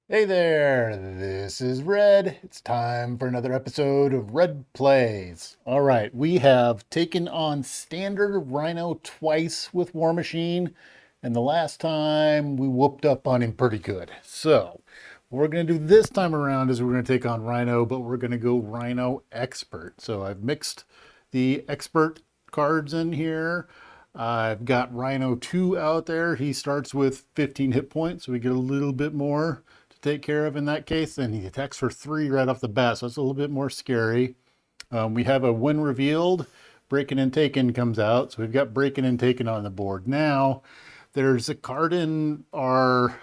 Hey there, this is Red. It's time for another episode of Red Plays. All right, we have taken on standard Rhino twice with War Machine, and the last time we whooped up on him pretty good. So, what we're going to do this time around is we're going to take on Rhino, but we're going to go Rhino Expert. So, I've mixed the Expert cards in here. I've got Rhino 2 out there. He starts with 15 hit points, so we get a little bit more to take care of in that case. And he attacks for 3 right off the bat, so it's a little bit more scary. We have a when revealed, Breakin and Takin comes out. So we've got Breakin and Takin on the board. Now, there's a card in our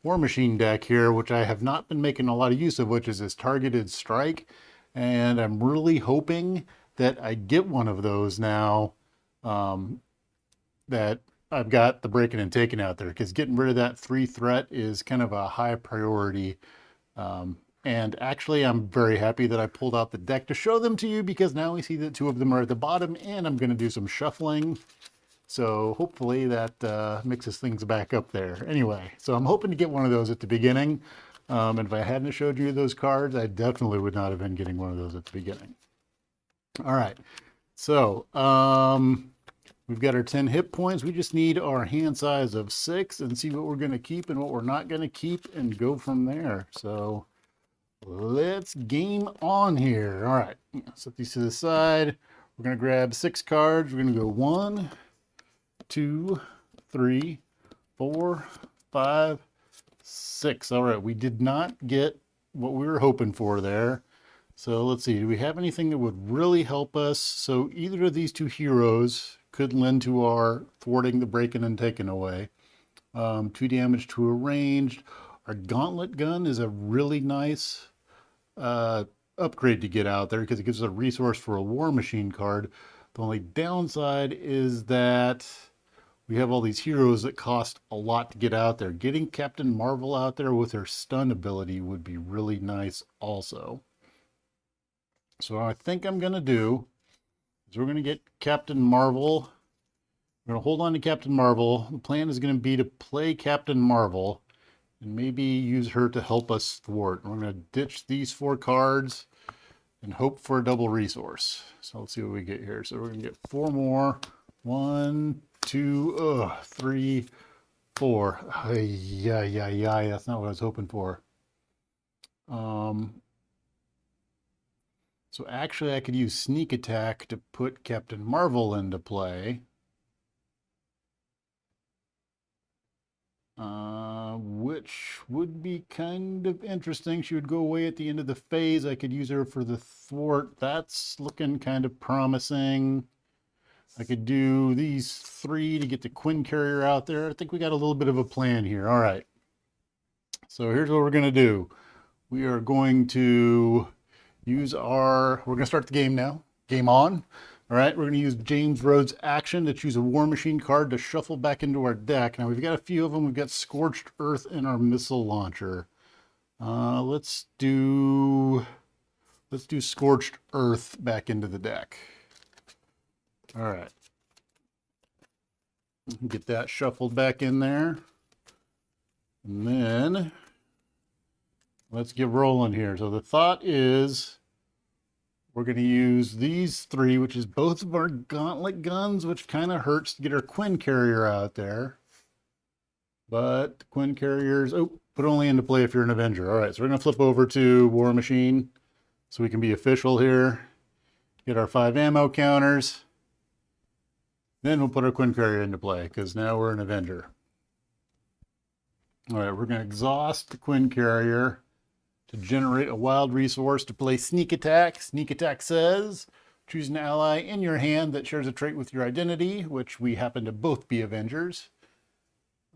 War Machine deck here, which I have not been making a lot of use of, which is this Targeted Strike. And I'm really hoping that I get one of those now, that I've got the Breaking and Taking out there, because getting rid of that 3 threat is kind of a high priority. And actually, I'm very happy that I pulled out the deck to show them to you, because now we see that 2 of them are at the bottom, and I'm going to do some shuffling. So hopefully that mixes things back up there. Anyway, so I'm hoping to get one of those at the beginning. And if I hadn't showed you those cards, I definitely would not have been getting one of those at the beginning. All right, so we've got our 10 hit points. We just need our hand size of 6 and see what we're going to keep and what we're not going to keep and go from there. So let's game on here. All right, set these to the side. We're going to grab 6 cards. We're going to go 1, 2, 3, 4, 5, 6. All right, we did not get what we were hoping for there. So let's see, do we have anything that would really help us? So either of these 2 heroes could lend to our thwarting the breaking and taking away. 2 damage to a ranged. Our gauntlet gun is a really nice upgrade to get out there, because it gives us a resource for a War Machine card. The only downside is that we have all these heroes that cost a lot to get out there. Getting Captain Marvel out there with her stun ability would be really nice also. So what I think I'm going to do is we're going to get Captain Marvel. We're going to hold on to Captain Marvel. The plan is going to be to play Captain Marvel and maybe use her to help us thwart. We're going to ditch these 4 cards and hope for a double resource. So let's see what we get here. So we're going to get 4 more. 1, 2, 3, 4. Yeah. That's not what I was hoping for. So actually I could use sneak attack to put Captain Marvel into play. Which would be kind of interesting. She would go away at the end of the phase. I could use her for the thwart. That's looking kind of promising. I could do these 3 to get the Quinn Carrier out there. I think we got a little bit of a plan here. All right. So here's what we're going to do. We are going to we're going to start the game now. Game on. All right, we're going to use James Rhodes' action to choose a War Machine card to shuffle back into our deck. Now we've got a few of them. We've got Scorched Earth in our missile launcher. Let's do Scorched Earth back into the deck. All right, get that shuffled back in there, and then let's get rolling here. So the thought is, we're going to use these 3, which is both of our gauntlet guns, which kind of hurts to get our Quinn Carrier out there. But the Quinn Carriers, put only into play if you're an Avenger. All right, so we're going to flip over to War Machine so we can be official here. Get our 5 ammo counters. Then we'll put our Quinn Carrier into play, because now we're an Avenger. All right, we're going to exhaust the Quinn Carrier to generate a wild resource to play Sneak Attack. Sneak Attack says, choose an ally in your hand that shares a trait with your identity, which we happen to both be Avengers.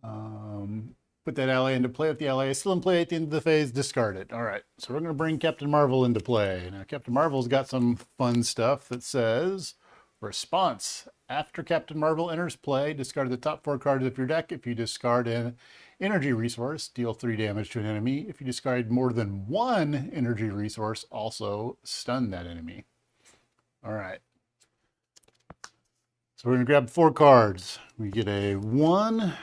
Put that ally into play. If the ally is still in play at the end of the phase, discard it. All right, so we're going to bring Captain Marvel into play. Now, Captain Marvel's got some fun stuff that says, response. After Captain Marvel enters play, discard the top 4 cards of your deck. If you discard an energy resource, deal 3 damage to an enemy. If you discard more than 1 energy resource, also stun that enemy. All right. So we're going to grab 4 cards. We get a 1,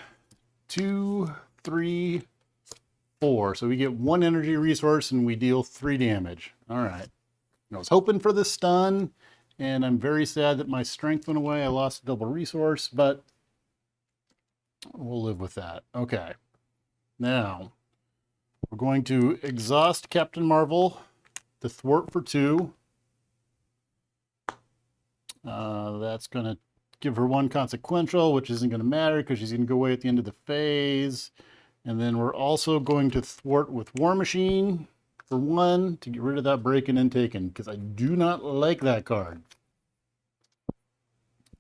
2, 3, 4. So we get 1 energy resource and we deal 3 damage. All right. I was hoping for the stun, and I'm very sad that my strength went away. I lost a double resource, but we'll live with that. Okay. Now, we're going to exhaust Captain Marvel, the thwart for 2. That's going to give her 1 consequential, which isn't going to matter because she's going to go away at the end of the phase. And then we're also going to thwart with War Machine for 1 to get rid of that Breakin and Takin, because I do not like that card.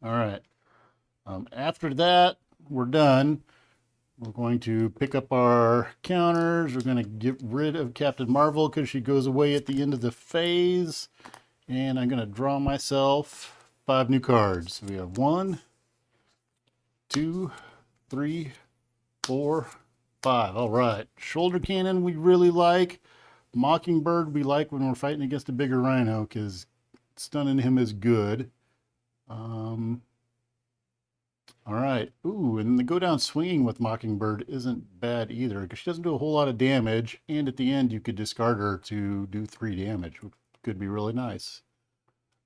All right. After that, we're done. We're going to pick up our counters. We're going to get rid of Captain Marvel because she goes away at the end of the phase. And I'm going to draw myself 5 new cards. We have 1, 2, 3, 4, 5. All right. Shoulder Cannon we really like. Mockingbird we like when we're fighting against a bigger Rhino because stunning him is good. All right. Ooh, and the go down swinging with Mockingbird isn't bad either because she doesn't do a whole lot of damage. And at the end, you could discard her to do 3 damage, which could be really nice.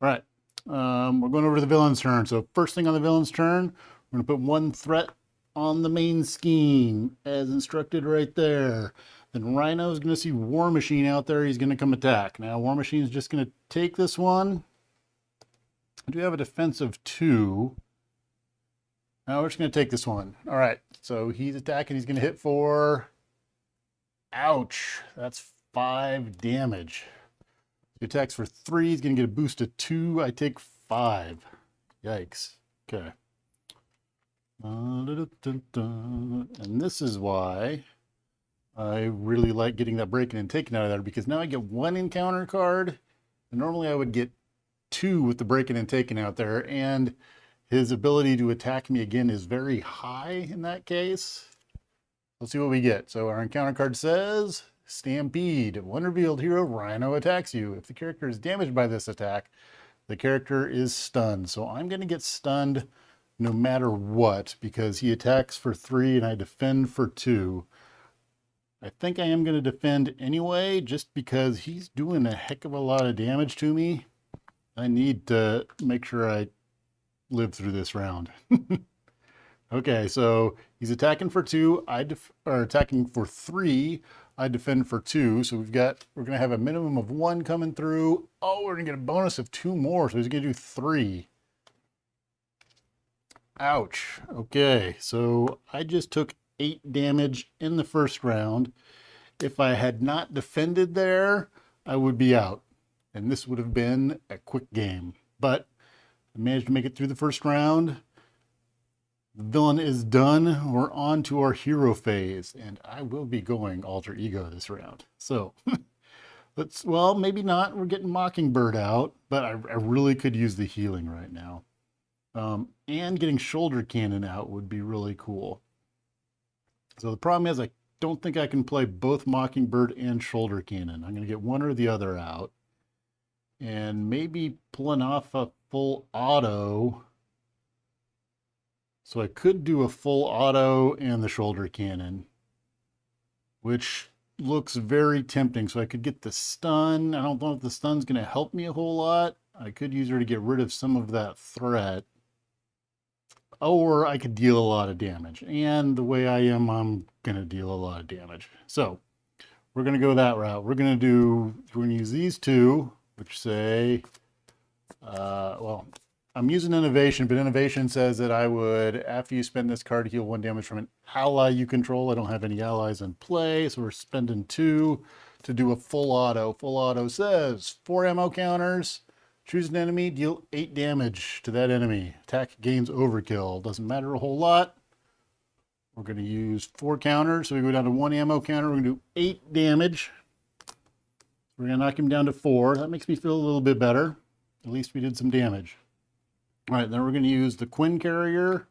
All right. We're going over to the villain's turn. So first thing on the villain's turn, we're going to put 1 threat on the main scheme as instructed right there. Then Rhino's going to see War Machine out there. He's going to come attack. Now War Machine's just going to take this one. I do have a defense of 2. Now we're just going to take this one. All right, so he's attacking. He's going to hit for, ouch, that's 5 damage. He attacks for 3. He's going to get a boost of 2. I take 5. Yikes. Okay. And this is why I really like getting that Breakin and Takin out of there, because now I get 1 encounter card. And normally I would get 2 with the Breakin and Takin out there, and his ability to attack me again is very high in that case. Let's see what we get. So our encounter card says, Stampede. When revealed, hero Rhino attacks you. If the character is damaged by this attack, the character is stunned. So I'm going to get stunned no matter what because he attacks for 3 and I defend for 2. I think I am going to defend anyway just because he's doing a heck of a lot of damage to me. I need to make sure I live through this round. Okay, so he's attacking for 2. Or attacking for 3. I defend for 2. So we're gonna have a minimum of 1 coming through. Oh, we're gonna get a bonus of 2 more. So he's gonna do 3. Ouch. Okay, so I just took 8 damage in the first round. If I had not defended there, I would be out. And this would have been a quick game. But I managed to make it through the first round. The villain is done. We're on to our hero phase, and I will be going alter ego this round. So well, maybe not. We're getting Mockingbird out, but I really could use the healing right now. And getting Shoulder Cannon out would be really cool. So the problem is I don't think I can play both Mockingbird and Shoulder Cannon. I'm going to get one or the other out. And maybe pulling off a full auto. So I could do a full auto and the Shoulder Cannon, which looks very tempting. So I could get the stun. I don't know if the stun's going to help me a whole lot. I could use her to get rid of some of that threat. Or I could deal a lot of damage. And the way I am, I'm going to deal a lot of damage. So we're going to go that route. We're going to use these 2, which say, well, I'm using Innovation, but Innovation says that I would, after you spend this card, heal 1 damage from an ally you control. I don't have any allies in play, so we're spending 2 to do a full auto. Full auto says 4 ammo counters. Choose an enemy, deal 8 damage to that enemy. Attack gains overkill. Doesn't matter a whole lot. We're going to use 4 counters, so we go down to 1 ammo counter. We're going to do 8 damage. We're going to knock him down to 4. That makes me feel a little bit better. At least we did some damage. All right, then we're going to use the Quinn Carrier.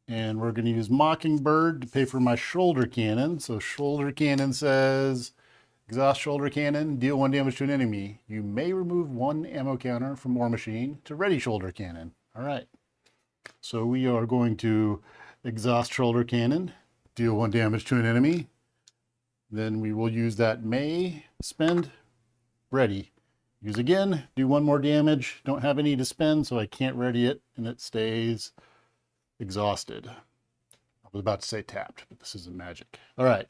And we're going to use Mockingbird to pay for my Shoulder Cannon. So Shoulder Cannon says, exhaust Shoulder Cannon, deal 1 damage to an enemy. You may remove 1 ammo counter from War Machine to ready Shoulder Cannon. All right. So we are going to exhaust Shoulder Cannon, deal 1 damage to an enemy. Then we will use that may spend, ready. Use again, do one more damage. Don't have any to spend, so I can't ready it, and it stays exhausted. I was about to say tapped, but this isn't magic. All right.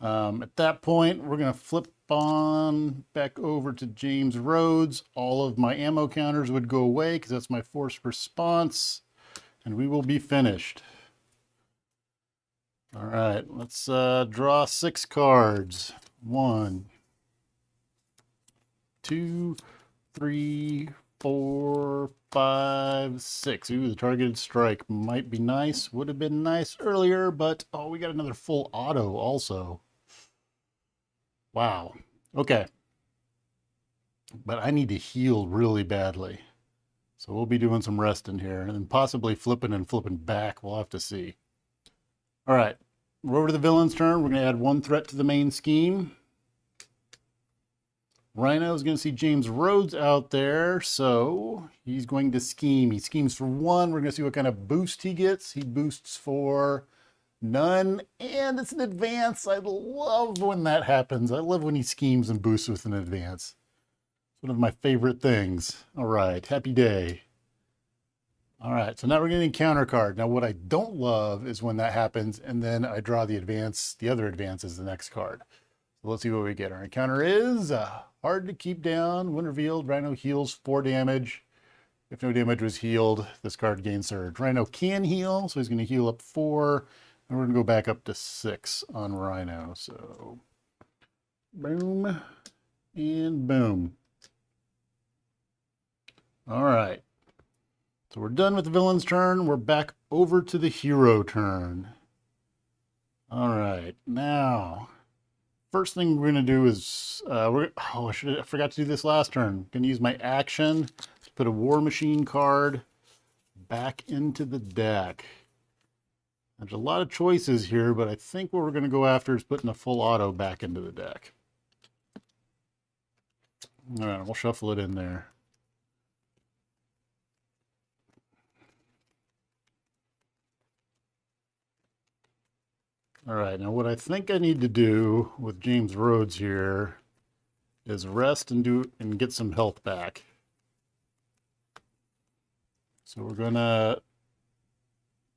At that point, we're going to flip on back over to James Rhodes. All of my ammo counters would go away because that's my forced response, and we will be finished. All right, let's draw 6 cards. 1, 2, 3, 4, 5, 6. Ooh, the targeted strike might be nice. Would have been nice earlier, but oh, we got another full auto also. Wow. Okay. But I need to heal really badly. So we'll be doing some resting here and then possibly flipping and flipping back. We'll have to see. All right. We're over to the villain's turn. We're going to add 1 threat to the main scheme. Rhino is going to see James Rhodes out there, so he's going to scheme. He schemes for 1. We're going to see what kind of boost he gets. He boosts for none, and it's an advance. I love when that happens. I love when he schemes and boosts with an advance. It's one of my favorite things. All right, happy day. All right, so now we're getting a counter card. Now what I don't love is when that happens and then I draw the advance, the other advance is the next card. So let's see what we get. Our encounter is hard to keep down. When revealed, Rhino heals 4 damage. If no damage was healed, this card gains surge. Rhino can heal, so he's going to heal up 4. And we're going to go back up to 6 on Rhino. So boom and boom. All right. So we're done with the villain's turn. We're back over to the hero turn. All right. Now, first thing we're going to do is, I forgot to do this last turn. I'm going to use my action to put a War Machine card back into the deck. There's a lot of choices here, but I think what we're going to go after is putting a full auto back into the deck. All right, we'll shuffle it in there. All right, now what I think I need to do with James Rhodes here is rest and get some health back. So we're gonna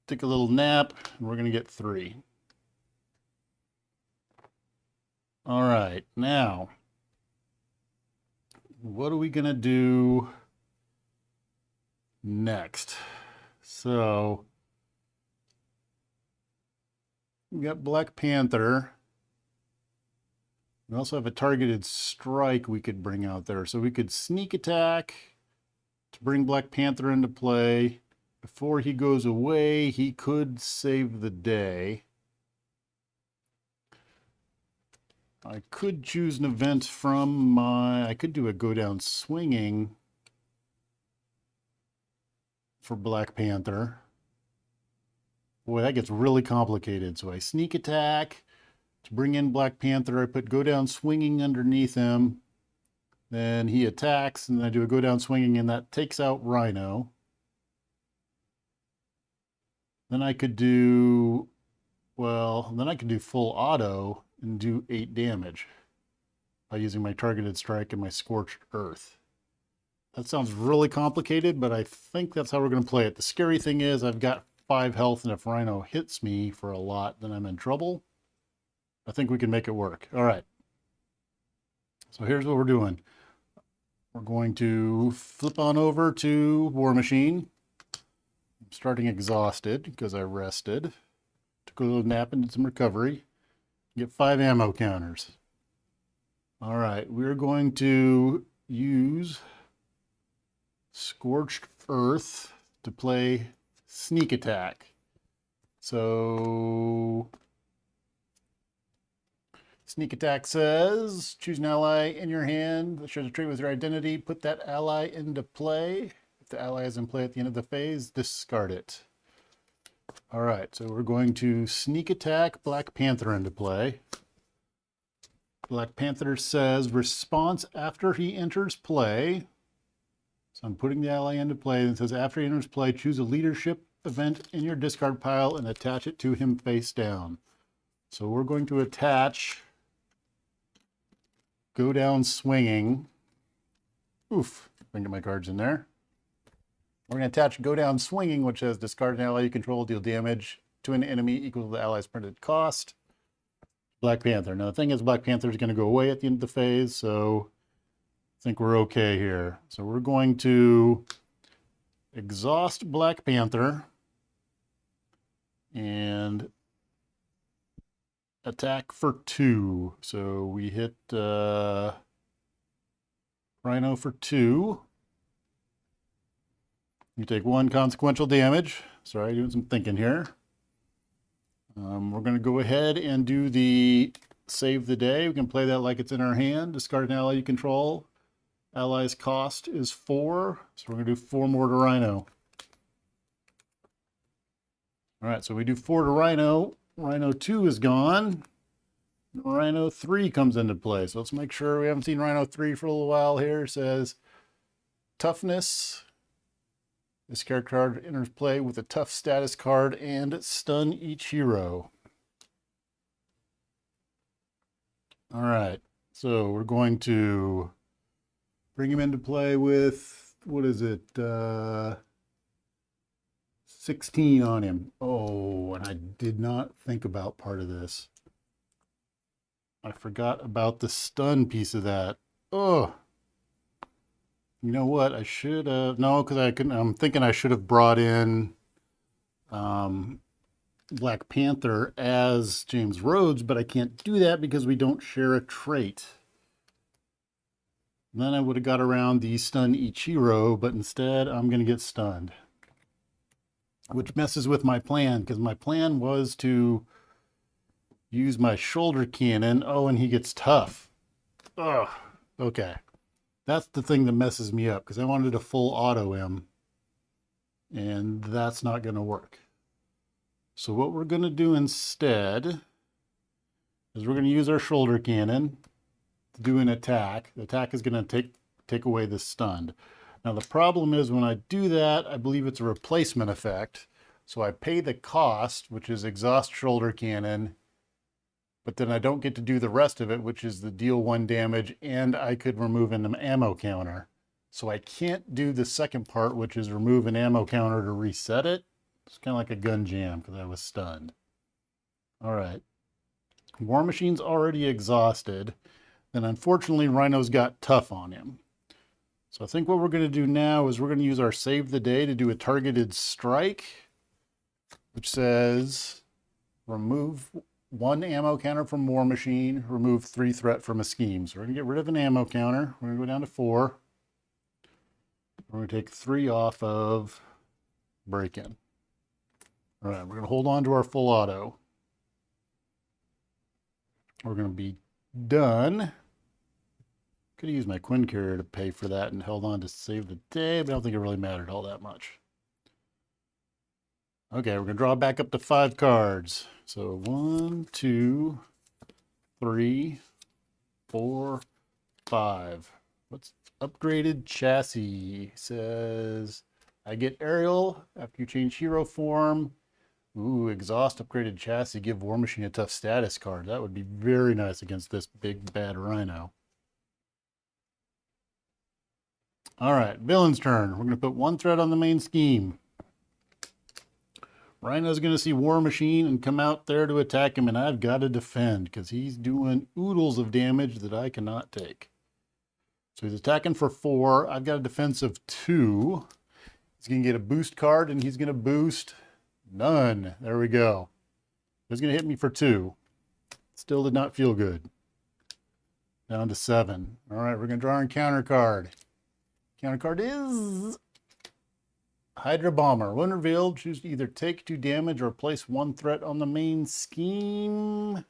take a little nap and we're gonna get 3. All right, now what are we gonna do next? So we got Black Panther. We also have a targeted strike we could bring out there. So we could sneak attack to bring Black Panther into play. Before he goes away, he could save the day. I could choose an event from I could do a go down swinging for Black Panther. Boy, that gets really complicated. So I sneak attack to bring in Black Panther. I put go down swinging underneath him. Then he attacks, and then I do a go down swinging, and that takes out Rhino. Then I could do, full auto and do 8 damage by using my targeted strike and my scorched earth. That sounds really complicated, but I think that's how we're going to play it. The scary thing is I've got 5 health, and if Rhino hits me for a lot, then I'm in trouble. I think we can make it work. All right. So here's what we're doing. We're going to flip on over to War Machine. I'm starting exhausted because I rested. Took a little nap and did some recovery. Get 5 ammo counters. All right. We're going to use Scorched Earth to play sneak attack. So sneak attack says choose an ally in your hand that shares a trait with your identity. Put that ally into play. If the ally is in play at the end of the phase, discard it. All right, so we're going to sneak attack Black Panther into play. Black Panther says response after he enters play. So I'm putting the ally into play, and it says after he enters play, choose a leadership event in your discard pile and attach it to him face down. So we're going to attach Go Down Swinging. Oof, I can get my cards in there. We're going to attach Go Down Swinging, which says discard an ally you control, deal damage to an enemy equal to the ally's printed cost. Black Panther. Now, the thing is, Black Panther is going to go away at the end of the phase, so I think we're okay here. So we're going to exhaust Black Panther and attack for 2. So we hit Rhino for 2. You take 1 consequential damage. Sorry, doing some thinking here. We're going to go ahead and do the save the day. We can play that like it's in our hand. Discard an ally you control. Ally's cost is 4. So we're going to do 4 more to Rhino. All right, so we do 4 to Rhino. Rhino 2 is gone. Rhino 3 comes into play. So let's make sure we haven't seen Rhino 3 for a little while here. It says toughness. This character card enters play with a tough status card and stun each hero. All right, so we're going to bring him into play with, what is it, 16 on him. Oh, and I did not think about part of this. I forgot about the stun piece of that. Oh. You know what? I should have, no, because I couldn't, I'm thinking I should have brought in Black Panther as James Rhodes, but I can't do that because we don't share a trait. And then I would have got around the stun each hero, but instead I'm going to get stunned. Which messes with my plan, because my plan was to use my shoulder cannon. Oh, and he gets tough. Ugh, okay. That's the thing that messes me up, because I wanted a full auto him, and that's not going to work. So what we're going to do instead is we're going to use our shoulder cannon to do an attack. The attack is going to take away the stunned. Now the problem is when I do that, I believe it's a replacement effect. So I pay the cost, which is exhaust shoulder cannon, but then I don't get to do the rest of it, which is the deal 1 damage, and I could remove an ammo counter. So I can't do the second part, which is remove an ammo counter to reset it. It's kind of like a gun jam because I was stunned. All right. War Machine's already exhausted. Then unfortunately, Rhino's got tough on him. So I think what we're going to do now is we're going to use our save the day to do a targeted strike, which says remove 1 ammo counter from War Machine, remove 3 threat from a scheme. So we're going to get rid of an ammo counter. We're going to go down to 4. We're going to take 3 off of Breakin. All right, we're going to hold on to our full auto. We're going to be done. Could have used my Quinn Carrier to pay for that and held on to save the day, but I don't think it really mattered all that much. Okay, we're going to draw back up to 5 cards. So 1, 2, 3, 4, 5. What's upgraded chassis? Says I get aerial after you change hero form. Ooh, exhaust upgraded chassis. Give War Machine a tough status card. That would be very nice against this big bad Rhino. All right, villain's turn. We're going to put 1 threat on the main scheme. Rhino's going to see War Machine and come out there to attack him, and I've got to defend because he's doing oodles of damage that I cannot take. So he's attacking for 4. I've got a defense of 2. He's going to get a boost card, and he's going to boost none. There we go. He's going to hit me for 2. Still did not feel good. Down to 7. All right, we're going to draw our counter card. Counter card is Hydra Bomber. When revealed, choose to either take 2 damage or place 1 threat on the main scheme.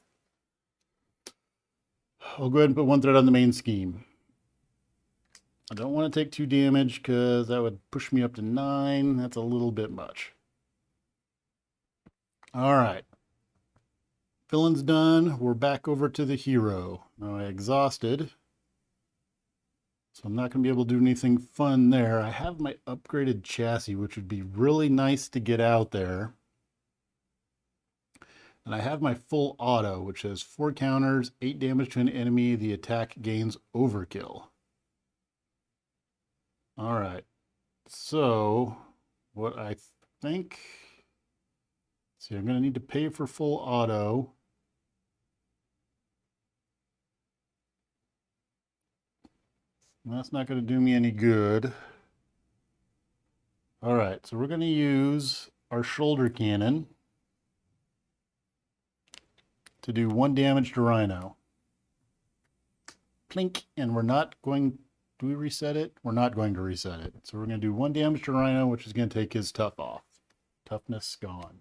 I'll go ahead and put 1 threat on the main scheme. I don't want to take 2 damage because that would push me up to 9. That's a little bit much. All right. Villain's done. We're back over to the hero. Now I exhausted. So I'm not going to be able to do anything fun there. I have my upgraded chassis, which would be really nice to get out there. And I have my full auto, which has 4 counters, 8 damage to an enemy. The attack gains overkill. All right. So what I think, see, I'm going to need to pay for full auto. That's not going to do me any good. All right, so we're going to use our shoulder cannon to do 1 damage to Rhino. Plink, and we're not going, do we reset it? We're not going to reset it. So we're going to do 1 damage to Rhino, which is going to take his tough off. Toughness gone.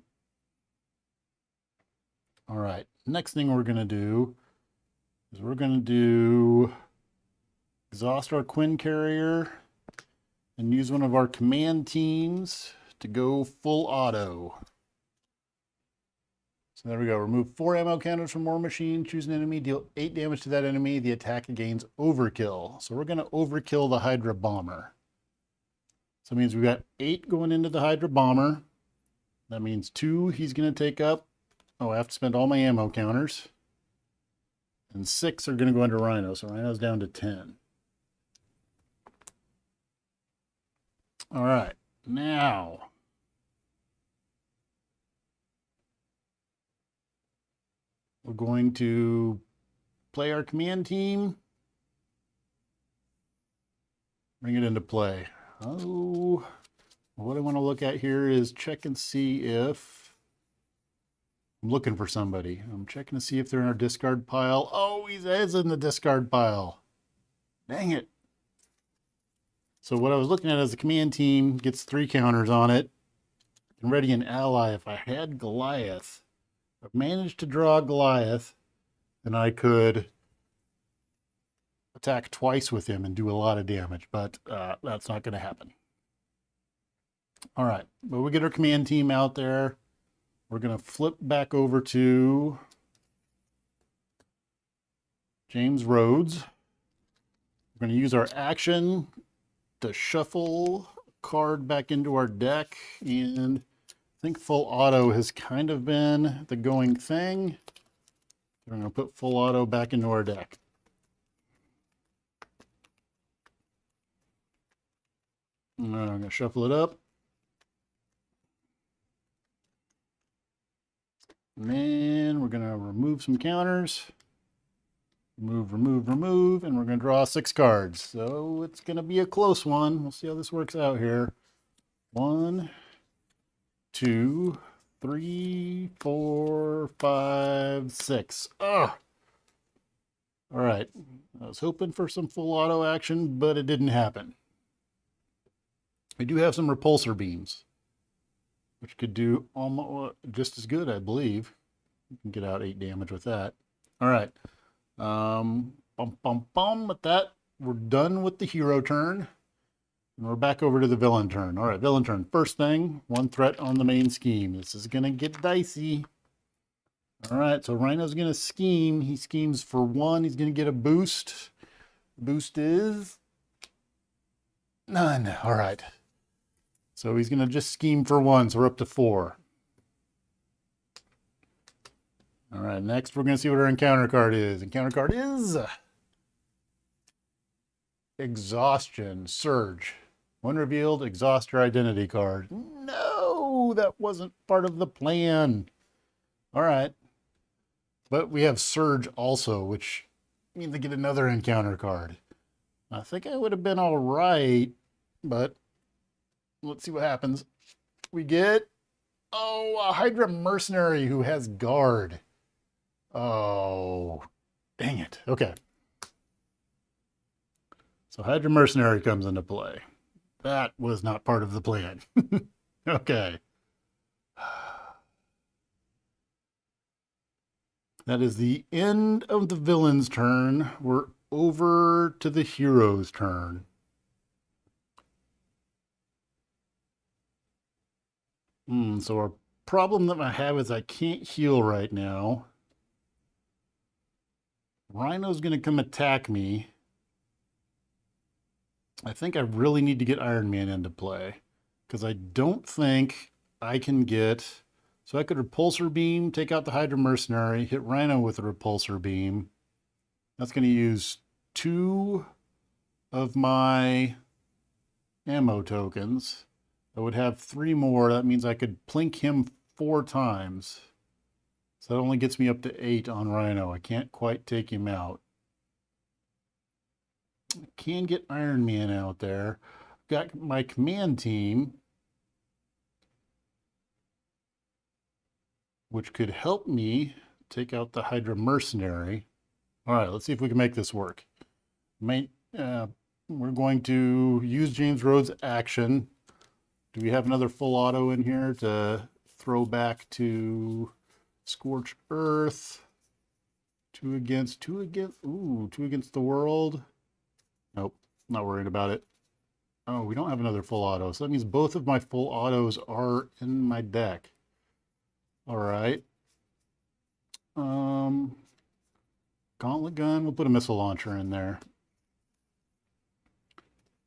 All right, next thing we're going to do is we're going to do exhaust our Quinn carrier and use one of our command teams to go full auto. So there we go. Remove 4 ammo counters from War Machine. Choose an enemy. Deal 8 damage to that enemy. The attack gains overkill. So we're going to overkill the Hydra Bomber. So it means we've got 8 going into the Hydra Bomber. That means 2 he's going to take up. Oh, I have to spend all my ammo counters. And 6 are going to go into Rhino. So Rhino's down to 10. All right. Now, we're going to play our command team. Bring it into play. Oh, what I want to look at here is check and see if I'm looking for somebody. I'm checking to see if they're in our discard pile. Oh, he is in the discard pile. Dang it. So what I was looking at is the command team gets 3 counters on it. And ready an ally. If I had Goliath, I've managed to draw Goliath, then I could attack twice with him and do a lot of damage, but that's not going to happen. All right, but we get our command team out there. We're going to flip back over to James Rhodes. We're going to use our action to shuffle a card back into our deck, and I think full auto has kind of been the going thing. We're going to put full auto back into our deck. And I'm going to shuffle it up. And then we're going to remove some counters. Remove, remove, remove, and we're going to draw 6 cards. So it's going to be a close one. We'll see how this works out here. 1, 2, 3, 4, 5, 6. Ugh. All right. I was hoping for some full auto action, but it didn't happen. We do have some repulsor beams, which could do almost just as good, I believe. You can get out 8 damage with that. All right. With that, we're done with the hero turn. And we're back over to the villain turn. All right, villain turn. First thing, 1 threat on the main scheme. This is going to get dicey. All right, so Rhino's going to scheme. He schemes for 1. He's going to get a boost. Boost is none. All right. So he's going to just scheme for 1, so we're up to 4. All right, next we're going to see what our encounter card is. Encounter card is Exhaustion, Surge. When revealed, exhaust your identity card. No, that wasn't part of the plan. All right. But we have Surge also, which means they get another encounter card. I think I would have been all right, but let's see what happens. We get, a Hydra Mercenary who has Guard. Oh, dang it. Okay. So Hydra Mercenary comes into play. That was not part of the plan. Okay. That is the end of the villain's turn. We're over to the hero's turn. So our problem that I have is I can't heal right now. Rhino's going to come attack me. I think I really need to get Iron Man into play, because I don't think I can get So I could repulsor beam, take out the Hydra Mercenary, hit Rhino with a repulsor beam. That's going to use 2 of my ammo tokens. I would have 3 more. That means I could plink him 4 times. So that only gets me up to 8 on Rhino. I can't quite take him out. I can get Iron Man out there. Got my command team, which could help me take out the Hydra Mercenary. All right, let's see if we can make this work. We're going to use James Rhodes' action. Do we have another full auto in here to throw back to Scorched Earth? 2 against, ooh, 2 against the world. Nope, not worried about it. Oh, we don't have another full auto. So that means both of my full autos are in my deck. All right. Gauntlet gun, we'll put a missile launcher in there.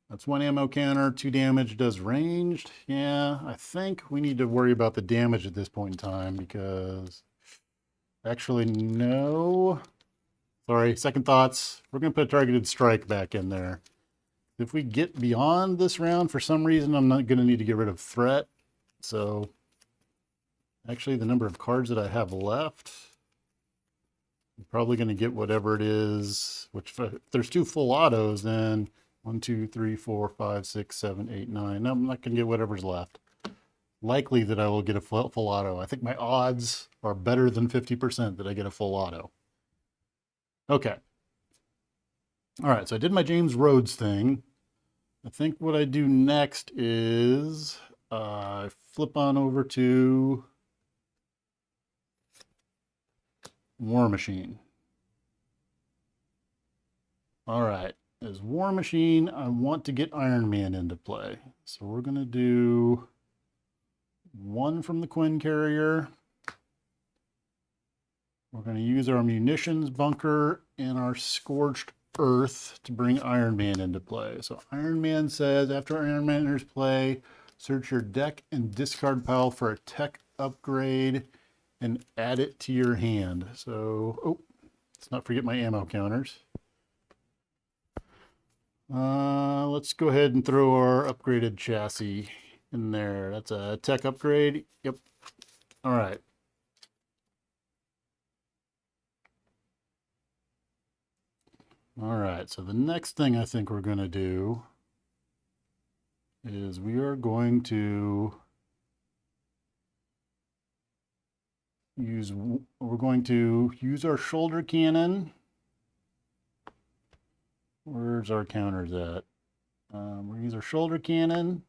That's 1 ammo counter, 2 damage, does ranged. Yeah, I think we need to worry about the damage at this point in time because actually, no. Sorry, second thoughts. We're going to put a targeted strike back in there. If we get beyond this round, for some reason, I'm not going to need to get rid of threat. So, actually, the number of cards that I have left, I'm probably going to get whatever it is. Which, if there's 2 full autos, then 1, 2, 3, 4, 5, 6, 7, 8, 9. No, I'm not going to get whatever's left. Likely that I will get a full auto. I think my odds are better than 50% that I get a full auto. Okay. All right, so I did my James Rhodes thing. I think what I do next is I flip on over to War Machine. All right, as War Machine, I want to get Iron Man into play. So we're going to do 1 from the Quinn Carrier. We're going to use our munitions bunker and our Scorched Earth to bring Iron Man into play. So Iron Man says, after Iron Man enters play, search your deck and discard pile for a tech upgrade and add it to your hand. So, oh, let's not forget my ammo counters. Let's go ahead and throw our upgraded chassis in there. That's a tech upgrade. Yep. All right. All right, so the next thing I think we're going to do is we're going to use our shoulder cannon. Where's our counters at? We're going to use our shoulder cannon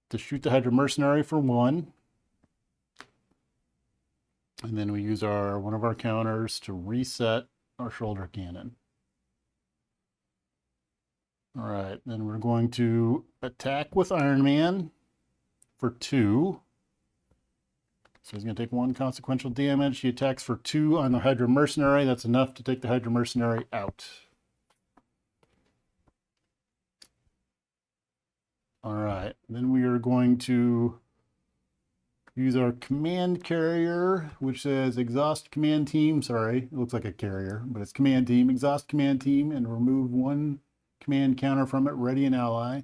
to shoot the Hydra Mercenary for 1. And then we use one of our counters to reset our shoulder cannon. All right, then we're going to attack with Iron Man for 2. So he's going to take 1 consequential damage. He attacks for 2 on the Hydra Mercenary. That's enough to take the Hydra Mercenary out. All right, then we are going to use our command carrier, which says exhaust command team. Sorry, it looks like a carrier, but it's command team. Exhaust command team and remove 1 command counter from it. Ready an ally.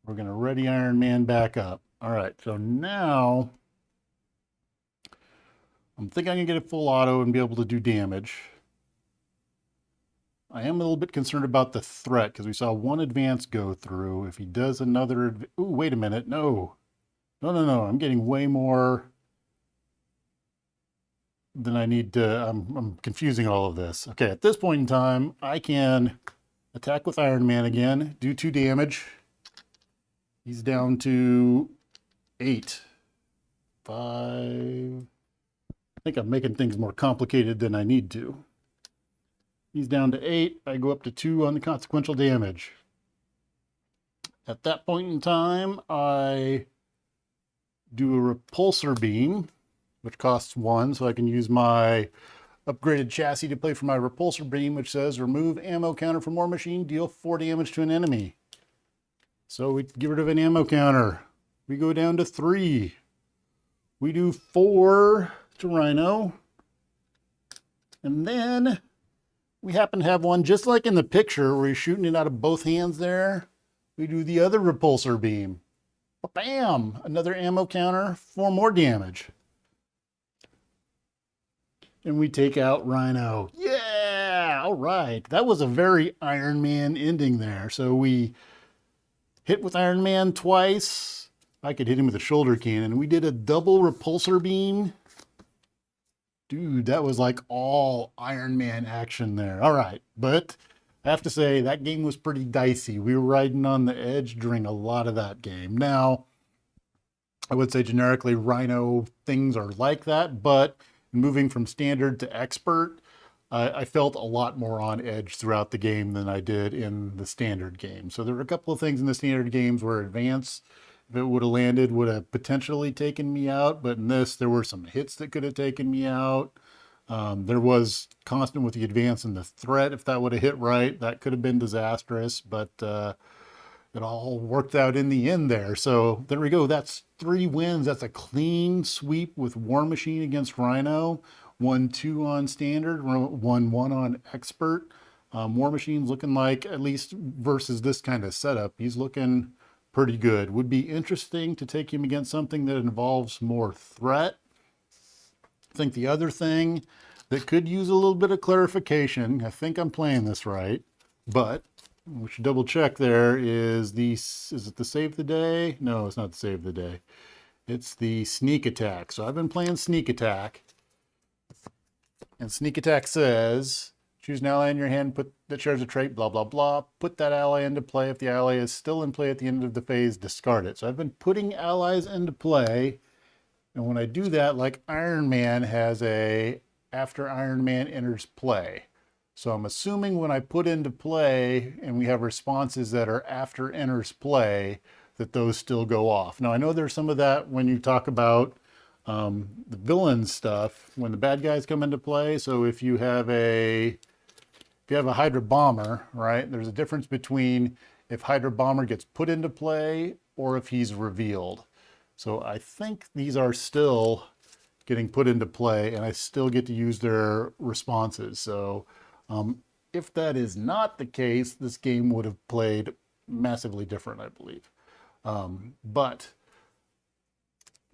We're going to ready Iron Man back up. All right, so now I'm thinking I can get a full auto and be able to do damage. I am a little bit concerned about the threat because we saw 1 advance go through. If he does another, ooh, wait a minute, no. No, I'm getting way more than I need to. I'm confusing all of this. Okay, at this point in time, I can attack with Iron Man again, do 2 damage. He's down to 8. 5. I think I'm making things more complicated than I need to. He's down to 8. I go up to 2 on the consequential damage. At that point in time, I do a repulsor beam, which costs 1, so I can use my upgraded chassis to play for my repulsor beam, which says remove ammo counter from War Machine, deal 4 damage to an enemy. So we get rid of an ammo counter. We go down to 3. We do 4 to Rhino. And then we happen to have one just like in the picture where he's shooting it out of both hands there. We do the other repulsor beam. Bam! Another ammo counter, 4 more damage. And we take out Rhino. Yeah! All right. That was a very Iron Man ending there. So we hit with Iron Man twice. I could hit him with a shoulder cannon. We did a double repulsor beam. Dude, that was like all Iron Man action there. All right. But I have to say, that game was pretty dicey. We were riding on the edge during a lot of that game. Now, I would say generically, Rhino things are like that, but moving from standard to expert, I felt a lot more on edge throughout the game than I did in the standard game. So there were a couple of things in the standard games where advance, if it would have landed, would have potentially taken me out. But in this, there were some hits that could have taken me out. There was constant with the advance and the threat. If that would have hit right, that could have been disastrous. But it all worked out in the end there. So there we go. That's 3 wins. That's a clean sweep with War Machine against Rhino. 1-2 on standard, 1-1 on expert. War Machine's looking like, at least versus this kind of setup, he's looking pretty good. Would be interesting to take him against something that involves more threat. I think the other thing that could use a little bit of clarification, I think I'm playing this right, but we should double check there, is it the save the day? No, it's not the save the day. It's the sneak attack. So I've been playing sneak attack. And sneak attack says, choose an ally in your hand that shares a trait, blah, blah, blah. Put that ally into play. If the ally is still in play at the end of the phase, discard it. So I've been putting allies into play. And when I do that, like Iron Man has a after Iron Man enters play. So I'm assuming when I put into play and we have responses that are after enters play, that those still go off. Now I know there's some of that when you talk about the villain stuff, when the bad guys come into play. So if you have a Hydra Bomber, right, there's a difference between if Hydra Bomber gets put into play or if he's revealed. So I think these are still getting put into play and I still get to use their responses. So if that is not the case, this game would have played massively different, I believe. But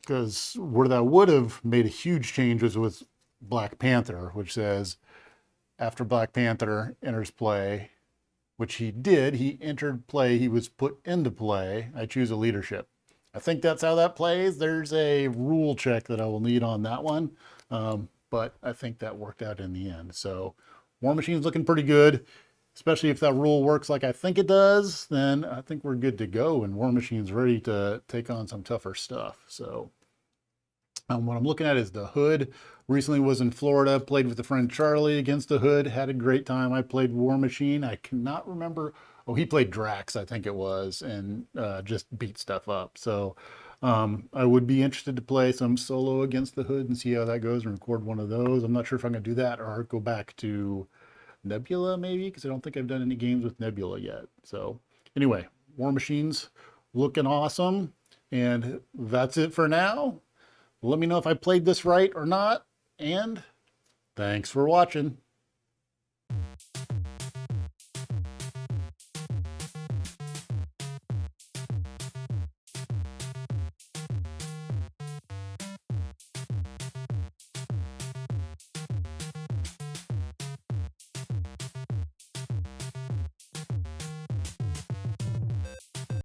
because where that would have made a huge change was with Black Panther, which says after Black Panther enters play, which he did, he entered play, he was put into play, I choose a leadership. I think that's how that plays. There's a rule check that I will need on that one, but I think that worked out in the end. So War Machine's looking pretty good, especially if that rule works like I think it does, then I think we're good to go and War Machine's ready to take on some tougher stuff. So what I'm looking at is the Hood. Recently was in Florida, played with a friend Charlie against the Hood, had a great time. I played War Machine. I cannot remember. Oh, he played Drax, I think it was, and just beat stuff up. So I would be interested to play some solo against the Hood and see how that goes and record one of those. I'm not sure if I'm going to do that or go back to Nebula maybe, because I don't think I've done any games with Nebula yet. So anyway, War Machine's looking awesome. And that's it for now. Let me know if I played this right or not. And thanks for watching.